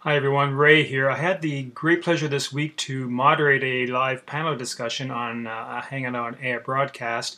Hi everyone, Ray here. I had the great pleasure this week to moderate a live panel discussion on Hanging Out on Air broadcast.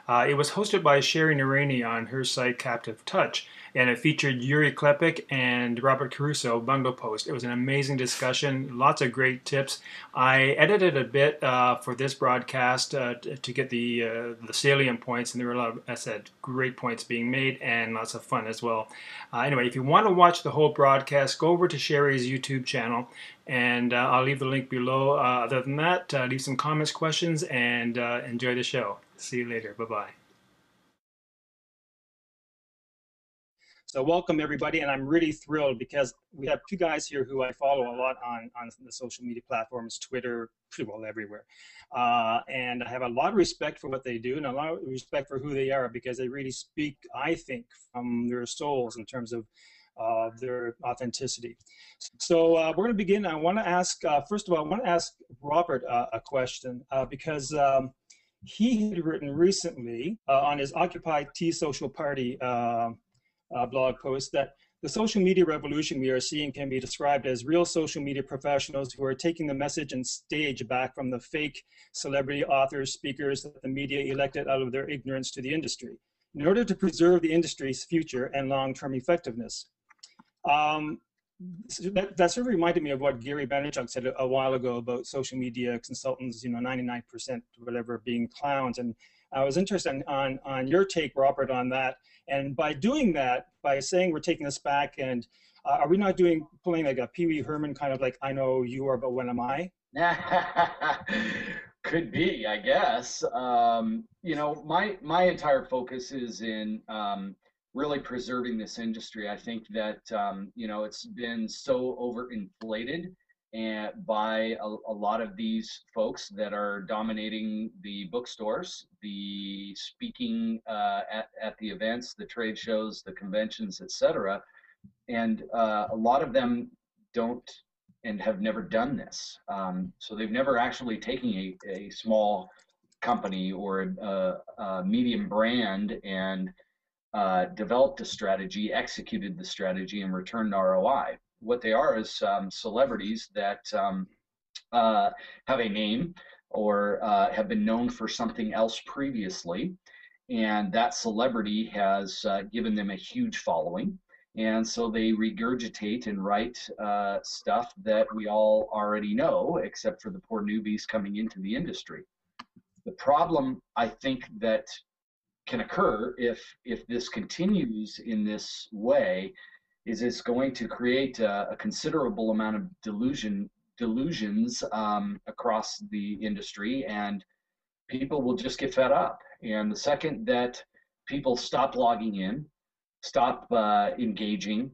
It was hosted by Sherry Narani on her site Captive Touch, and it featured Yuri Klepik and Robert Caruso, Bungalow Post. It was an amazing discussion, lots of great tips. I edited a bit for this broadcast to get the salient points, and there were a lot of, I said, great points being made and lots of fun as well. Anyway, if you want to watch the whole broadcast, go over to Sherry's YouTube channel, and I'll leave the link below. Other than that, leave some comments, questions, and enjoy the show. See you later. Bye-bye. So welcome everybody, and I'm really thrilled because we have two guys here who I follow a lot on the social media platforms, Twitter, pretty well everywhere. And I have a lot of respect for what they do and a lot of respect for who they are because they really speak, I think, from their souls in terms of their authenticity. So we're going to begin. I want to ask, first of all, I want to ask Robert a question because he had written recently on his Occupy Tea Social Party blog post that the social media revolution we are seeing can be described as real social media professionals who are taking the message and stage back from the fake celebrity authors, speakers that the media elected out of their ignorance to the industry in order to preserve the industry's future and long-term effectiveness. So that sort of reminded me of what Gary Vaynerchuk said a while ago about social media consultants, 99% whatever being clowns. And I was interested on your take, Robert, on that. And by doing that, by saying we're taking this back, and are we not pulling like a Pee Wee Herman kind of like, I know you are, but when am I? Could be, I guess. My entire focus is in really preserving this industry. I think that it's been so overinflated and by a lot of these folks that are dominating the bookstores, the speaking at the events, the trade shows, the conventions, etc. And a lot of them don't and have never done this. So they've never actually taken a small company or a medium brand and developed a strategy, executed the strategy, and returned ROI. What they are is celebrities that have a name or have been known for something else previously, and that celebrity has given them a huge following. And so they regurgitate and write stuff that we all already know, except for the poor newbies coming into the industry. The problem, I think, that can occur if this continues in this way is it's going to create a considerable amount of delusions across the industry, and people will just get fed up. And the second that people stop logging in, stop engaging,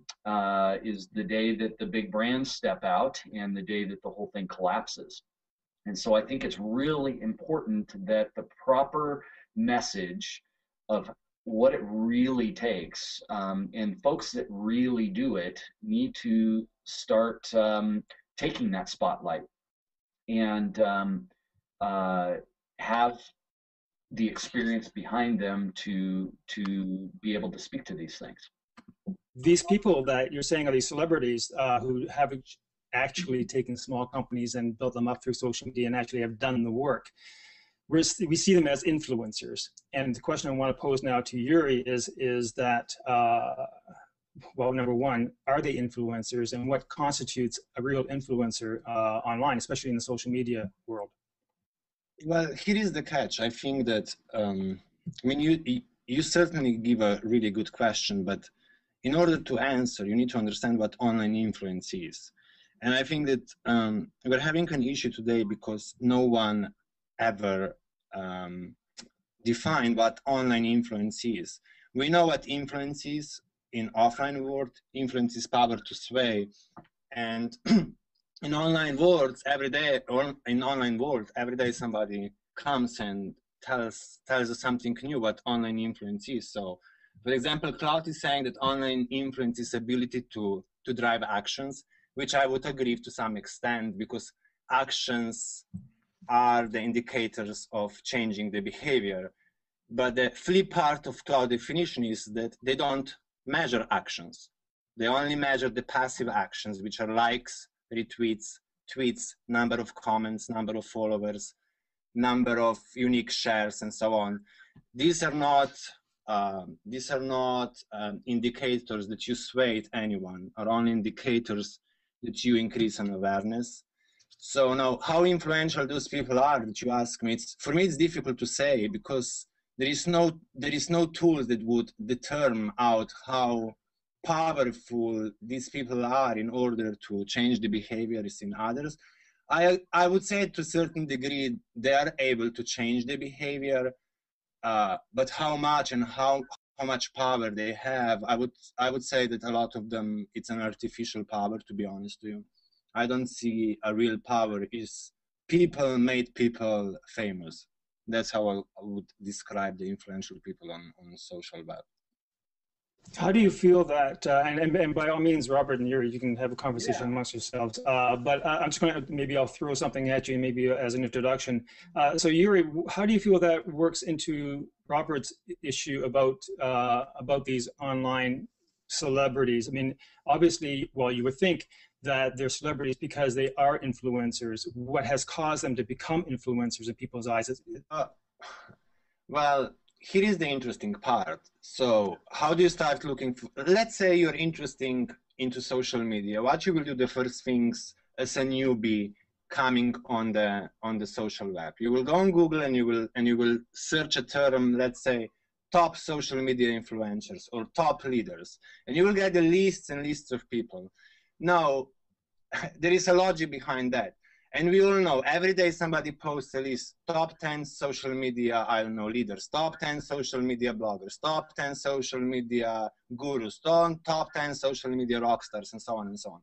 is the day that the big brands step out and the day that the whole thing collapses. And so I think it's really important that the proper message of what it really takes, and folks that really do it need to start taking that spotlight and have the experience behind them to be able to speak to these things. These people that you're saying are these celebrities who have actually taken small companies and built them up through social media and actually have done the work. We see them as influencers. And the question I want to pose now to Yuri is that, well, number one, are they influencers, and what constitutes a real influencer online, especially in the social media world? Well, here is the catch. I think that, you certainly give a really good question, but in order to answer, you need to understand what online influence is. And I think that we're having an issue today because no one ever defined what online influence is. We know what influence is in offline world. Influence is power to sway, and in online worlds every day, or in online world every day, somebody comes and tells us something new what online influence is. So, for example, Cloud is saying that online influence is ability to drive actions, which I would agree to some extent, because actions are the indicators of changing the behavior. But the flip part of Cloud definition is that they don't measure actions. They only measure the passive actions, which are likes, retweets, tweets, number of comments, number of followers, number of unique shares, and so on. These are not indicators that you swayed anyone, or only indicators that you increase an awareness. So now, how influential those people are that you ask me, for me it's difficult to say, because there is no tools that would determine out how powerful these people are in order to change the behaviors in others. I would say to a certain degree they are able to change the behavior, but how much and how much power they have, I would say that a lot of them, it's an artificial power, to be honest with you. I don't see a real power. Is people made people famous. That's how I would describe the influential people on social web. How do you feel that, and by all means, Robert and Yuri, you can have a conversation amongst yourselves, but I'm just going to, maybe I'll throw something at you, maybe as an introduction. So Yuri, how do you feel that works into Robert's issue about these online celebrities? I mean, obviously, well, you would think that they're celebrities because they are influencers. What has caused them to become influencers in people's eyes? Well, here is the interesting part. So how do you start looking for, let's say you're interested into social media. What you will do the first things as a newbie coming on the social web? You will go on Google and you will search a term, let's say top social media influencers or top leaders, and you will get the lists and lists of people. Now, there is a logic behind that. And we all know every day somebody posts a list, top 10 social media, I don't know, leaders, top 10 social media bloggers, top 10 social media gurus, top 10 social media rock stars, and so on and so on.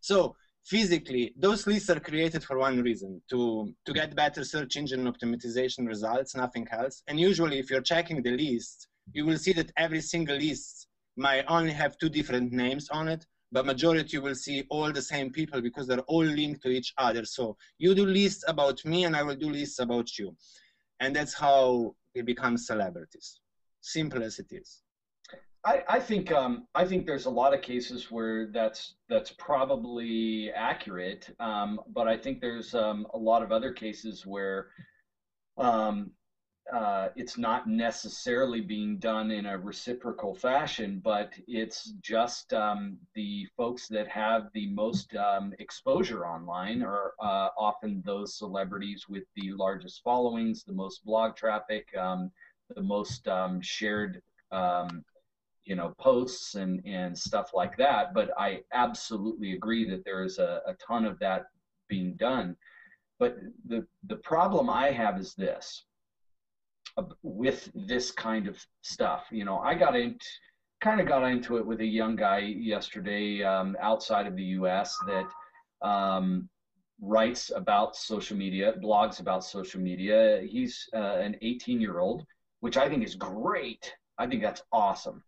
So physically, those lists are created for one reason, to get better search engine optimization results, nothing else. And usually if you're checking the list, you will see that every single list might only have 2 different names on it, but majority you will see all the same people because they're all linked to each other. So you do lists about me and I will do lists about you. And that's how we become celebrities. Simple as it is. I think there's a lot of cases where that's probably accurate, but I think there's a lot of other cases where it's not necessarily being done in a reciprocal fashion, but it's just the folks that have the most exposure online are often those celebrities with the largest followings, the most blog traffic, the most shared posts and stuff like that. But I absolutely agree that there is a ton of that being done. But the problem I have is this. With this kind of stuff, I got into it with a young guy yesterday outside of the U.S. that writes about social media, blogs about social media. He's an 18-year-old, which I think is great. I think that's awesome.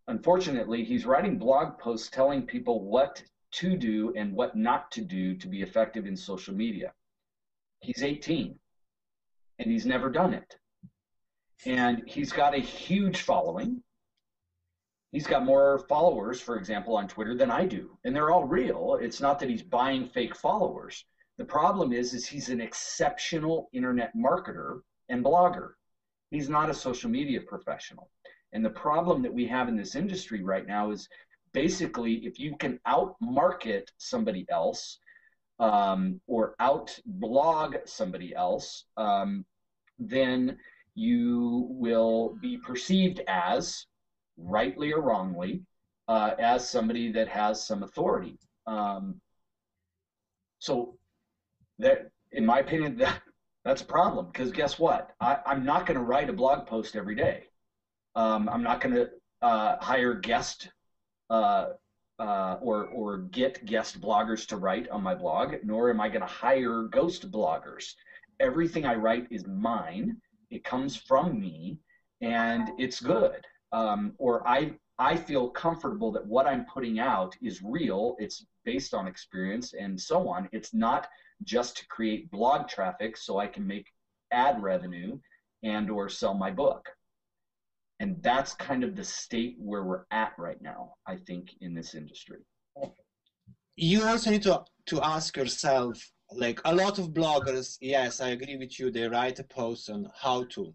Unfortunately, he's writing blog posts telling people what to do and what not to do to be effective in social media. He's 18. And he's never done it. And he's got a huge following. He's got more followers, for example, on Twitter than I do. And they're all real. It's not that he's buying fake followers. The problem is he's an exceptional internet marketer and blogger. He's not a social media professional. And the problem that we have in this industry right now is basically if you can out-market somebody else or out-blog somebody else, then you will be perceived as, rightly or wrongly, as somebody that has some authority. So that, in my opinion, that's a problem, because guess what? I'm not going to write a blog post every day. I'm not going to hire guest or get guest bloggers to write on my blog, nor am I going to hire ghost bloggers. Everything I write is mine. It comes from me, and it's good. Or I feel comfortable that what I'm putting out is real. It's based on experience and so on. It's not just to create blog traffic so I can make ad revenue and or sell my book. And that's kind of the state where we're at right now, I think, in this industry. You also need to ask yourself, like a lot of bloggers, yes, I agree with you, they write a post on how to.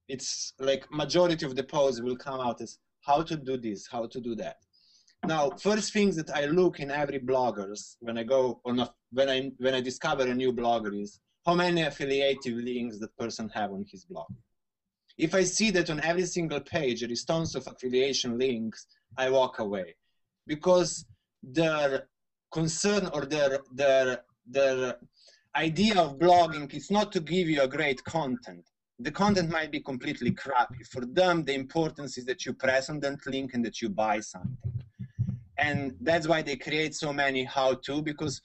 It's like majority of the posts will come out as how to do this, how to do that. Now, first things that I look in every bloggers when I go on when I discover a new blogger is how many affiliative links that person have on his blog. If I see that on every single page there is tons of affiliation links, I walk away, because their concern or their idea of blogging is not to give you a great content. The content might be completely crappy. For them, the importance is that you press on that link and that you buy something. And that's why they create so many how-to, because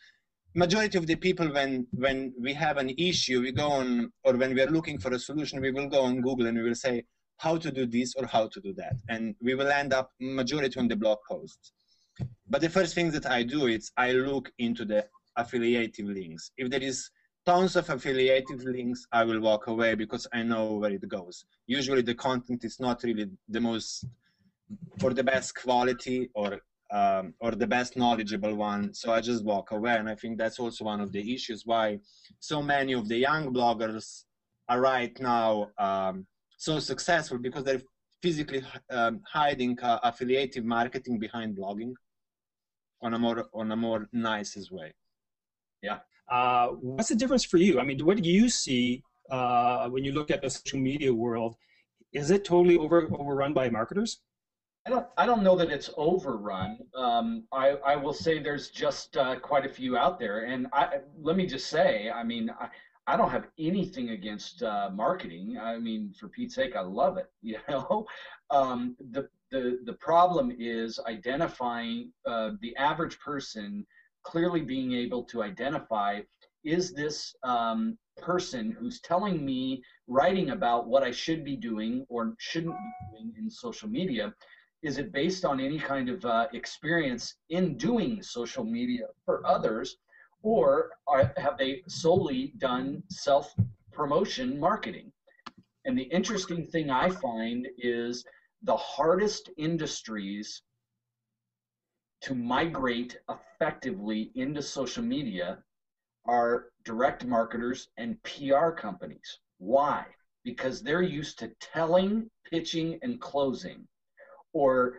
majority of the people, when we have an issue, we go on, or when we are looking for a solution, we will go on Google and we will say how to do this or how to do that. And we will end up majority on the blog posts. But the first thing that I do is I look into the affiliative links. If there is tons of affiliative links, I will walk away because I know where it goes. Usually the content is not really the most, for the best quality or the best knowledgeable one, so I just walk away. And I think that's also one of the issues why so many of the young bloggers are right now so successful, because they're physically hiding affiliative marketing behind blogging on a more nicest way. Yeah. What's the difference for you? I mean, what do you see when you look at the social media world? Is it totally overrun by marketers? I don't know that it's overrun. I will say there's just quite a few out there. And let me just say, I mean, I don't have anything against marketing. I mean, for Pete's sake, I love it. You know, the problem is identifying the average person, clearly being able to identify, is this person who's telling me, writing about what I should be doing or shouldn't be doing in social media, is it based on any kind of experience in doing social media for others, or have they solely done self-promotion marketing? And the interesting thing I find is the hardest industries to migrate effectively into social media are direct marketers and PR companies. Why? Because they're used to telling, pitching, and closing, or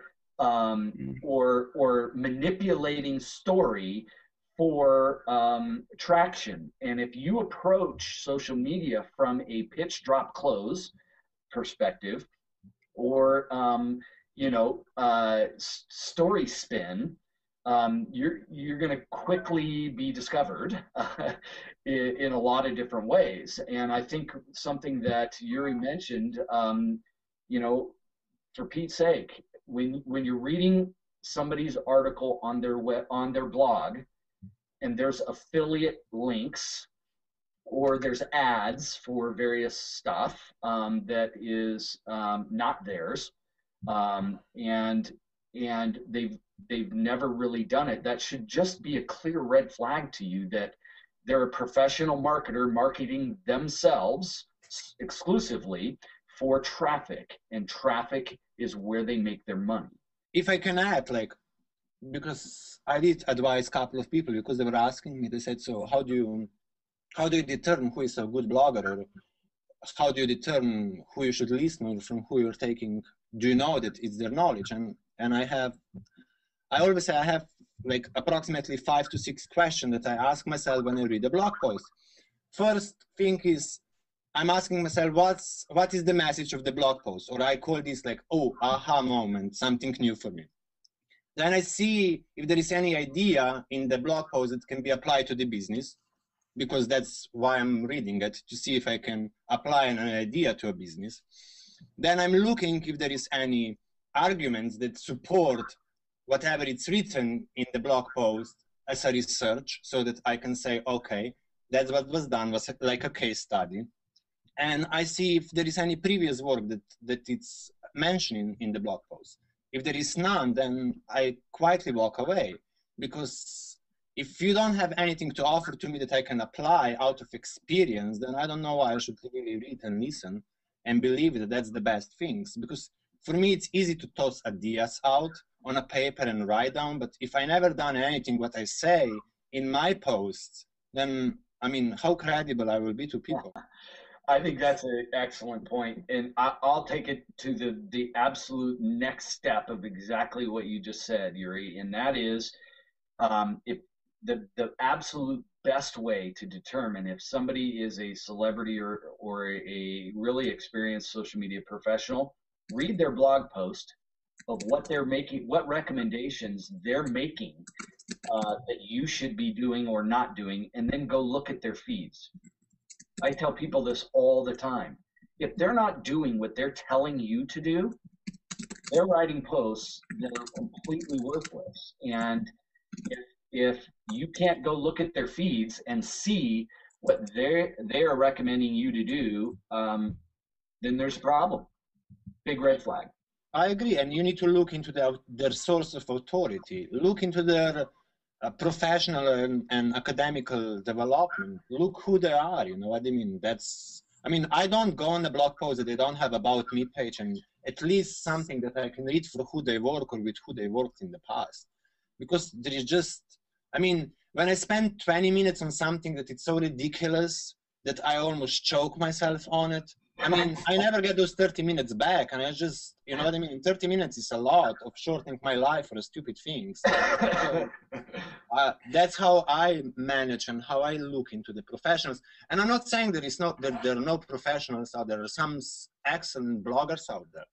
manipulating story for traction. And if you approach social media from a pitch, drop, close perspective, or story spin, you're going to quickly be discovered in a lot of different ways. And I think something that Yuri mentioned, for Pete's sake, when you're reading somebody's article on their blog, and there's affiliate links or there's ads for various stuff that is not theirs, and they've never really done it, that should just be a clear red flag to you that they're a professional marketer marketing themselves exclusively for traffic, and traffic is where they make their money. If I can add, because I did advise a couple of people, because they were asking me, they said, so how do you determine who is a good blogger, or how do you determine who you should listen, or from who you're taking, do you know that it's their knowledge? And I always say I have approximately 5 to 6 questions that I ask myself when I read a blog post. First thing is, I'm asking myself, what is the message of the blog post? Or I call this aha moment, something new for me. Then I see if there is any idea in the blog post that can be applied to the business, because that's why I'm reading it, to see if I can apply an idea to a business. Then I'm looking if there is any arguments that support whatever it's written in the blog post as a research, so that I can say, okay, that's what was done, was like a case study. And I see if there is any previous work that it's mentioning in the blog post. If there is none, then I quietly walk away, because if you don't have anything to offer to me that I can apply out of experience, then I don't know why I should really read and listen and believe that that's the best things. Because For me, it's easy to toss ideas out on a paper and write down, but if I never done anything what I say in my posts, then I mean, how credible I will be to people? I think that's an excellent point, and I'll take it to the absolute next step of exactly what you just said, Yuri, and that is if the absolute best way to determine if somebody is a celebrity or a really experienced social media professional, read their blog post of what they're making, what recommendations they're making that you should be doing or not doing, and then go look at their feeds. I tell people this all the time. If they're not doing what they're telling you to do, they're writing posts that are completely worthless. And if you can't go look at their feeds and see what they are recommending you to do, then there's a problem. Big red flag. I agree, and you need to look into their source of authority. Look into their professional and academical development. Look who they are. You know what I mean? I don't go on the blog post that they don't have about me page and at least something that I can read for who they work or with who they worked in the past. Because there is just, when I spend 20 minutes on something that it's so ridiculous that I almost choke myself on it, I never get those 30 minutes back, and I just, 30 minutes is a lot of shortening my life for stupid things. So, that's how I manage and how I look into the professionals. And I'm not saying there are no professionals out there. There are some excellent bloggers out there.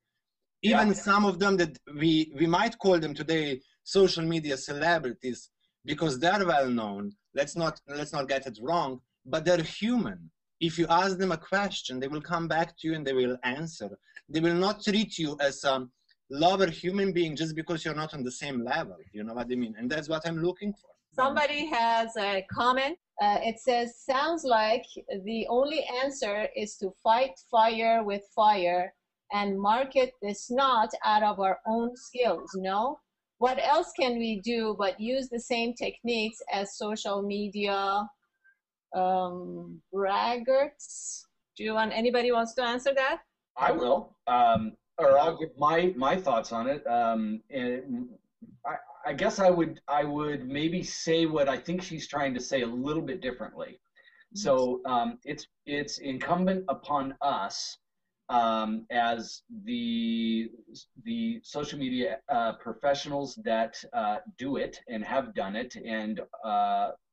Even some of them that we might call them today social media celebrities because they're well known. Let's not get it wrong, but they're human. If you ask them a question, they will come back to you and they will answer. They will not treat you as a lower human being just because you're not on the same level. You know what I mean? And that's what I'm looking for. Somebody has a comment. It says, sounds like the only answer is to fight fire with fire and market the snot out of our own skills, no? What else can we do but use the same techniques as social media braggarts? Anybody wants to answer that? I will, or I'll give my thoughts on it. And I guess I would maybe say what I think she's trying to say a little bit differently. So it's incumbent upon us as the social media professionals that do it and have done it and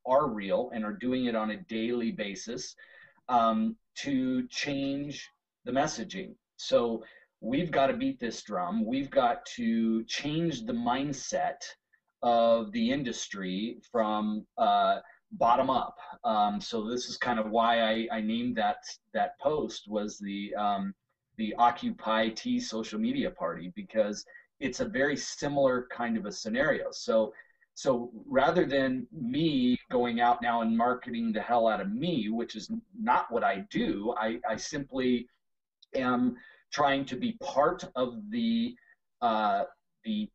are real and are doing it on a daily basis to change the messaging. So we've got to beat this drum. We've got to change the mindset of the industry from bottom up. So this is kind of why I named that post was the Occupy Tea social media party, because it's a very similar kind of a scenario. So rather than me going out now and marketing the hell out of me, which is not what I do, I simply am trying to be part of the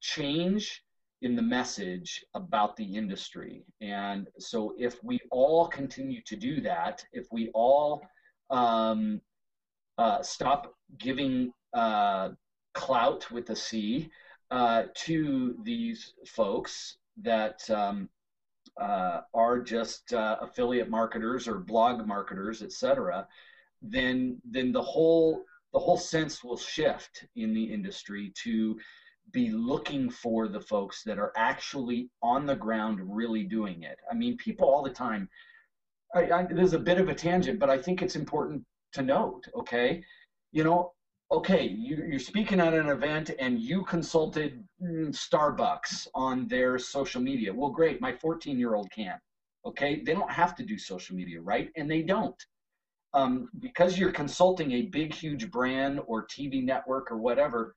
change in the message about the industry. And so if we all continue to do that, if we all stop giving clout with a C to these folks that are just affiliate marketers or blog marketers, etc., then the whole sense will shift in the industry to be looking for the folks that are actually on the ground really doing it. People all the time, there's a bit of a tangent, but I think it's important to note, okay? You're speaking at an event and you consulted Starbucks on their social media. Well, great, my 14-year-old can, okay? They don't have to do social media, right? And they don't. Because you're consulting a big, huge brand or TV network or whatever,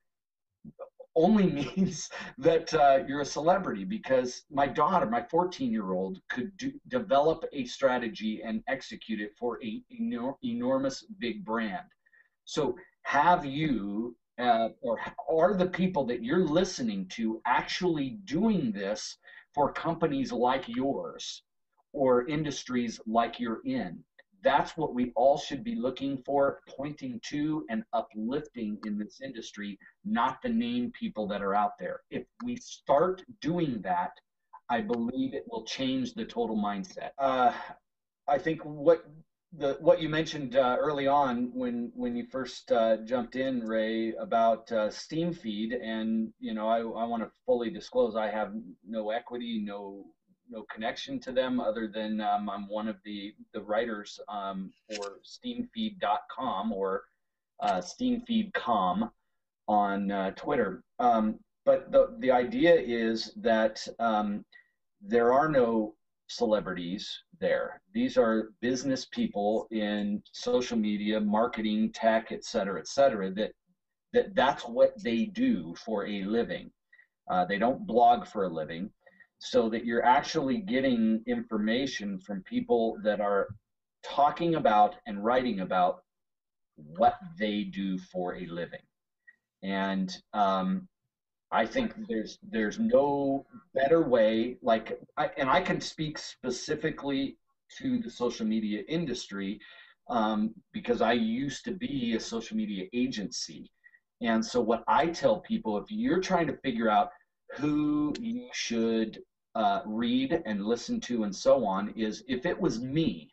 only means that you're a celebrity, because my daughter, my 14-year-old, could develop a strategy and execute it for a enormous big brand. So have you or are the people that you're listening to actually doing this for companies like yours or industries like you're in? that's what we all should be looking for, pointing to and uplifting in this industry, not the name people that are out there. If we start doing that, I believe it will change the total mindset. I think what you mentioned early on when you first jumped in, Ray, about Steam Feed, and I want to fully disclose I have no equity, no connection to them other than I'm one of the writers for steamfeed.com or steamfeed.com on Twitter. But the idea is that there are no celebrities there. These are business people in social media, marketing, tech, et cetera, that's what they do for a living. They don't blog for a living, so that you're actually getting information from people that are talking about and writing about what they do for a living. And I think there's no better way, and I can speak specifically to the social media industry because I used to be a social media agency. And so what I tell people, if you're trying to figure out who you should read and listen to and so on, is if it was me,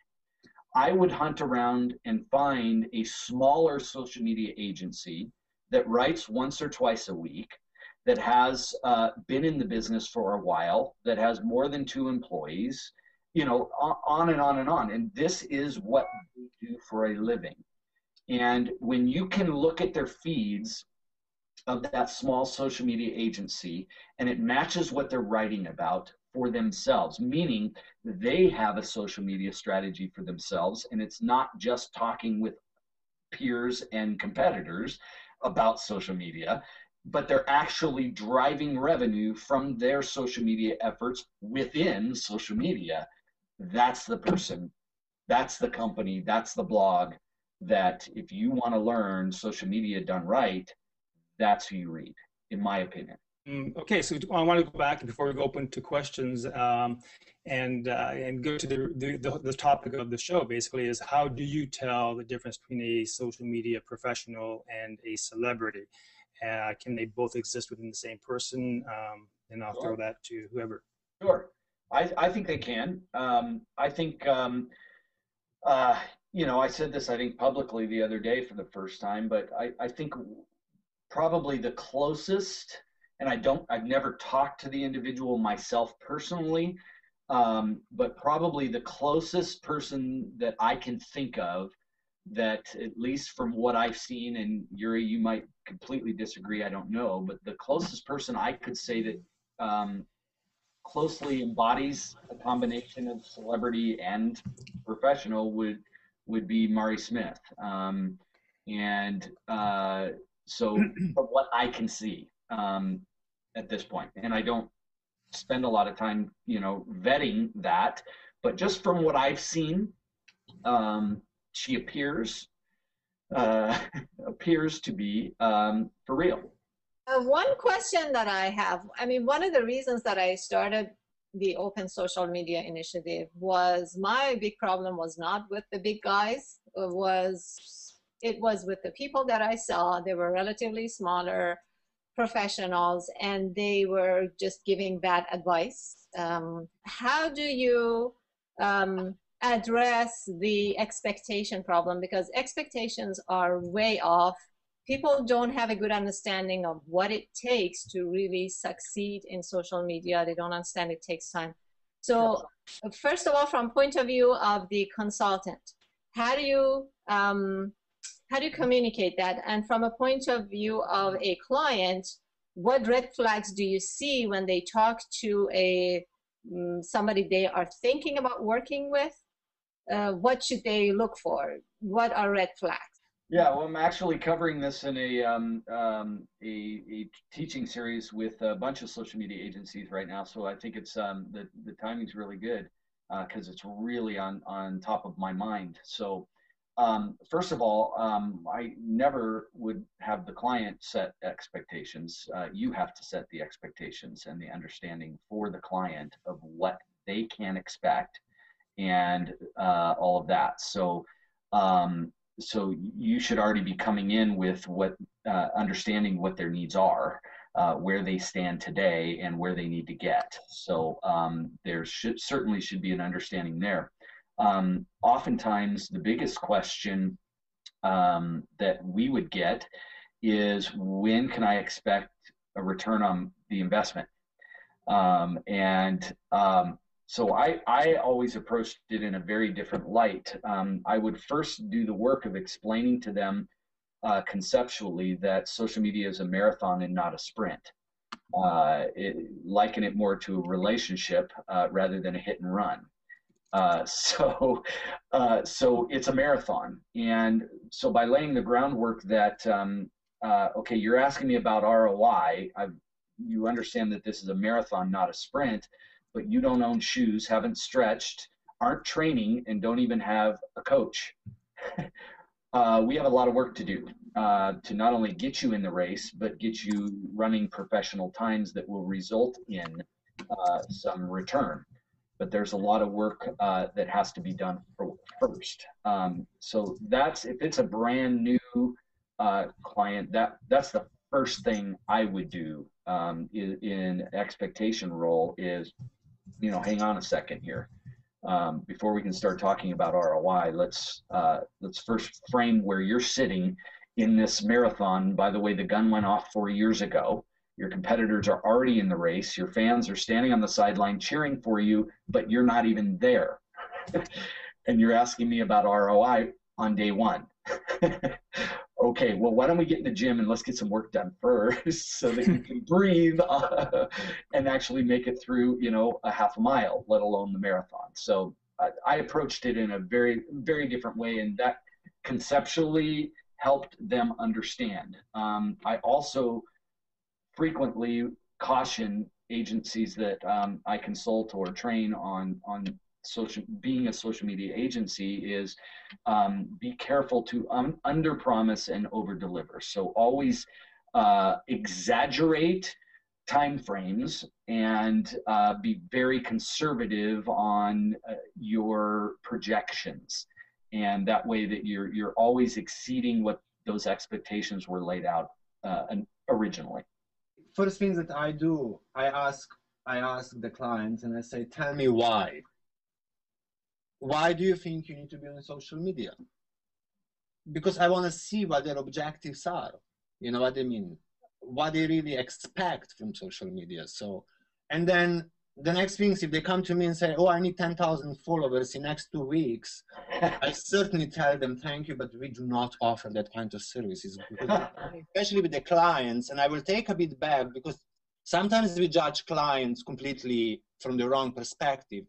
I would hunt around and find a smaller social media agency that writes once or twice a week, that has been in the business for a while, that has more than 2 employees, on and on and on. And this is what they do for a living. And when you can look at their feeds of that small social media agency and it matches what they're writing about for themselves, meaning they have a social media strategy for themselves, and it's not just talking with peers and competitors about social media, but they're actually driving revenue from their social media efforts within social media. That's the person, that's the company, that's the blog that if you want to learn social media done right, that's who you read, in my opinion. Okay, so I want to go back before we go open to questions and go to the topic of the show. Basically, is how do you tell the difference between a social media professional and a celebrity? Can they both exist within the same person? And I'll throw that to whoever. Sure, I think they can. I think I said this I think publicly the other day for the first time, but I think probably the closest, and I've never talked to the individual myself personally, but probably the closest person that I can think of that, at least from what I've seen, and Yuri, you might completely disagree, I don't know, but the closest person I could say that closely embodies a combination of celebrity and professional would be Mari Smith. So from what I can see at this point, and I don't spend a lot of time, vetting that, but just from what I've seen, she appears to be for real. One question that I have, one of the reasons that I started the Open Social Media Initiative was my big problem was not with the big guys, it was with the people that I saw. They were relatively smaller professionals and they were just giving bad advice. How do you address the expectation problem? Because expectations are way off. People don't have a good understanding of what it takes to really succeed in social media. They don't understand it takes time. So first of all, from point of view of the consultant, how do you communicate that? And from a point of view of a client, what red flags do you see when they talk to somebody they are thinking about working with? What should they look for? What are red flags? Yeah, well, I'm actually covering this in a teaching series with a bunch of social media agencies right now. So I think it's the timing's really good because it's really on top of my mind. So first of all, I never would have the client set expectations. You have to set the expectations and the understanding for the client of what they can expect and all of that. So, so you should already be coming in with what understanding what their needs are, where they stand today, and where they need to get. So there certainly should be an understanding there. Oftentimes, the biggest question that we would get is, when can I expect a return on the investment? So I always approached it in a very different light. I would first do the work of explaining to them conceptually that social media is a marathon and not a sprint. Liken it more to a relationship rather than a hit and run. So it's a marathon. And so by laying the groundwork that, okay, you're asking me about ROI, you understand that this is a marathon, not a sprint, but you don't own shoes, haven't stretched, aren't training, and don't even have a coach. We have a lot of work to do to not only get you in the race, but get you running professional times that will result in some return. But there's a lot of work that has to be done first. So that's, if it's a brand new client, that's the first thing I would do in expectation role is, hang on a second here. Before we can start talking about ROI, let's first frame where you're sitting in this marathon. By the way, the gun went off 4 years ago. Your competitors are already in the race. Your fans are standing on the sideline cheering for you, but you're not even there. And you're asking me about ROI on day one. Okay, well, why don't we get in the gym and let's get some work done first so that you can breathe and actually make it through, a half a mile, let alone the marathon. So I approached it in a very, very different way, and that conceptually helped them understand. I also frequently caution agencies that I consult or train on being a social media agency is be careful to under promise and over deliver. So always exaggerate timeframes and be very conservative on your projections, and that way that you're always exceeding what those expectations were laid out originally. First things that I do, I ask the clients and I say, tell me why. Why do you think you need to be on social media? Because I want to see what their objectives are. You know what I mean? What they really expect from social media. So, and then the next thing is, if they come to me and say, oh, I need 10,000 followers in next 2 weeks, I certainly tell them, thank you, but we do not offer that kind of services. Especially with the clients, and I will take a bit back, because sometimes we judge clients completely from the wrong perspective.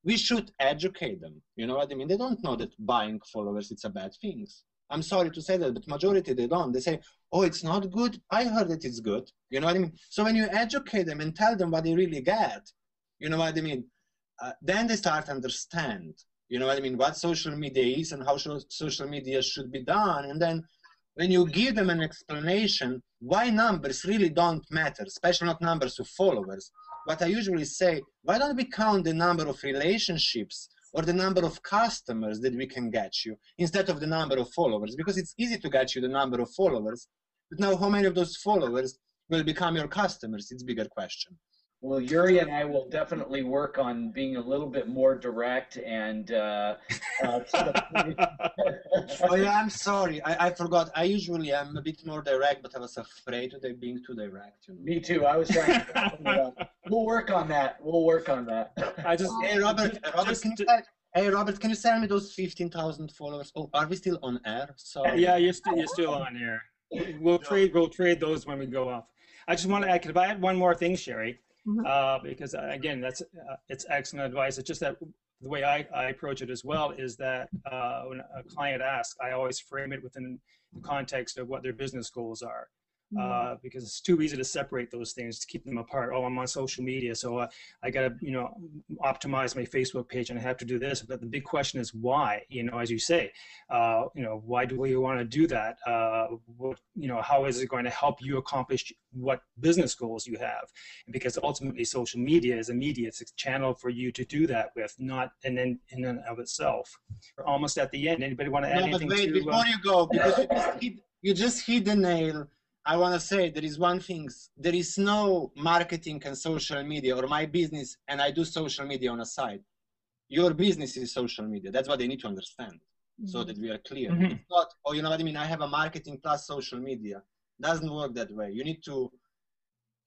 We should educate them. You know what I mean? They don't know that buying followers, it's a bad thing. I'm sorry to say that, but majority, they don't. They say, oh, it's not good. I heard that it's good. You know what I mean? So when you educate them and tell them what they really get, you know what I mean? Then they start to understand, you know what I mean, what social media is and how social media should be done. And then when you give them an explanation why numbers really don't matter, especially not numbers of followers, what I usually say, why don't we count the number of relationships or the number of customers that we can get you instead of the number of followers? Because it's easy to get you the number of followers, but now how many of those followers will become your customers? It's a bigger question. Well, Yuri and I will definitely work on being a little bit more direct and Oh yeah, I'm sorry. I forgot. I usually am a bit more direct, but I was afraid of being too direct. You know? Me too. I was trying to we'll work on that. We'll work on that. Hey, Robert, can you send me those 15,000 followers? Oh, are we still on air? Sorry. Yeah, you're still on air. We'll trade those when we go off. I just want to add, if I had one more thing, Sherry, because again, it's excellent advice. It's just that the way I approach it as well is that when a client asks, I always frame it within the context of what their business goals are. because it's too easy to separate those things, to keep them apart. Oh, I'm on social media, so I got to, optimize my Facebook page, and I have to do this. But the big question is why? As you say, why do we want to do that? How is it going to help you accomplish what business goals you have? Because ultimately, social media is immediate. It's a channel for you to do that with, not in and of itself. We're almost at the end. Anybody want to add anything? But wait, before you go, because you just hit the nail. I want to say there is one thing. There is no marketing and social media, or my business, and I do social media on a side. Your business is social media. That's what they need to understand, so that we are clear. It's not, oh, you know what I mean? I have a marketing plus social media. Doesn't work that way. You need to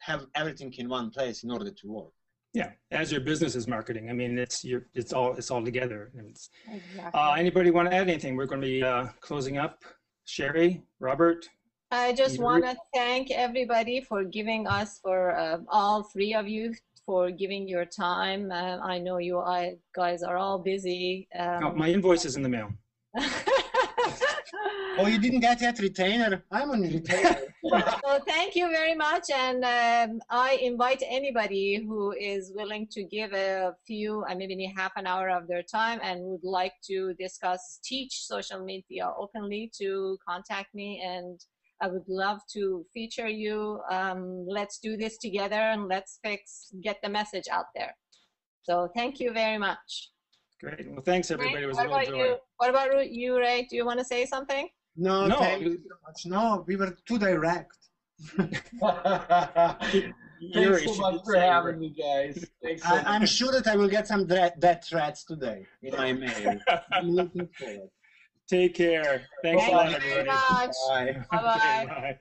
have everything in one place in order to work. Yeah, as your business is marketing. I mean, it's all together. Exactly. Anybody want to add anything? We're going to be closing up. Sherry, Robert. I just want to thank everybody for giving us, for all three of you, for giving your time. I know you guys are all busy. My invoice is in the mail. Oh, you didn't get yet retainer? I'm on retainer. So thank you very much. And I invite anybody who is willing to give a few, maybe half an hour of their time and would like to teach social media openly, to contact me, and I would love to feature you. Let's do this together, and let's get the message out there. So thank you very much. Great. Well, thanks everybody. It was a real joy. What about you, Ray? Do you want to say something? No, thank you so much. No, we were too direct. Thanks so much for having me, guys. I'm sure that I will get some death threats today in my mail. I'm looking forward. Take care. Thanks a lot, Thank you very everybody. much. Bye. Bye-bye. Okay, bye.